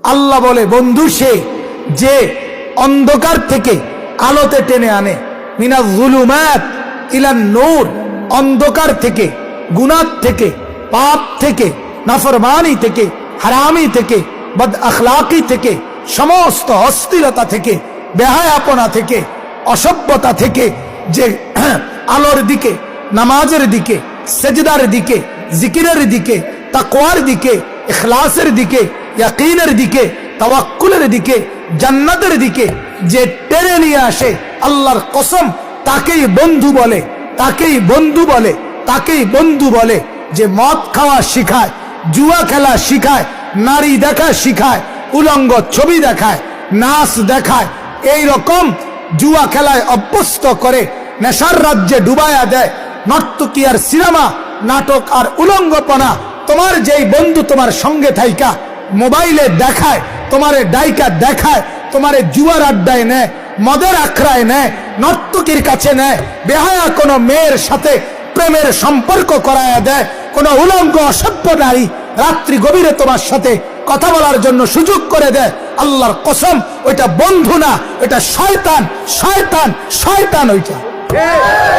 আল্লাহ বলে বন্ধু সে যে অন্ধকার থেকে আলোতে টেনে আনে, মিনাজ যুলুমাত ইলান নূর, অন্ধকার থেকে, গুনাহ থেকে, পাপ থেকে, নাফরমানি থেকে, হারামি থেকে, বদ আখলাকি থেকে, সমস্ত অস্থিরতা থেকে, বেহায়াপনা থেকে, অসভ্যতা থেকে যে আলোর দিকে, নামাজের দিকে, সেজদার দিকে, জিকিরের দিকে, তাকওয়ার দিকে, ইখলাসের দিকে, ইয়াকিনের দিকে, তাওয়াক্কুলের দিকে, জান্নাতের দিকে যে টেনে নিয়ে আসে, আল্লাহর কসম তাকেই বন্ধু বলে, তাকেই বন্ধু বলে, তাকেই বন্ধু বলে। যে মদ খাওয়া শিখায়, জুয়া খেলা শিখায়, নারী দেখা শিখায়, উলঙ্গ ছবি দেখায়, নাচ দেখায়, এই রকম জুয়া খেলায় অভ্যস্ত করে নেশার রাজ্যে ডুবায়া দেয়, নর্তকী আর সিনেমা, নাটক আর উলঙ্গপনা, তোমার যেই বন্ধু তোমার সঙ্গে থাইকা মোবাইলে দেখায়, তোমারে ডাইকা দেখায়, তোমারে জুয়ার আড্ডায় নেয়, মদের আখড়ায় নেয়, নর্তকীর কাছে নেয়, বেহায়া কোনো মেয়ের সাথে প্রেমের সম্পর্ক করায়া দেয়, কোনো উলঙ্গ অসভ্য নারী রাত্রি গভীরে তোমার সাথে কথা বলার জন্য সুযোগ করে দেয়, আল্লাহর কসম ওইটা বন্ধু না, ওইটা শয়তান, শয়তান, শয়তান ওইটা।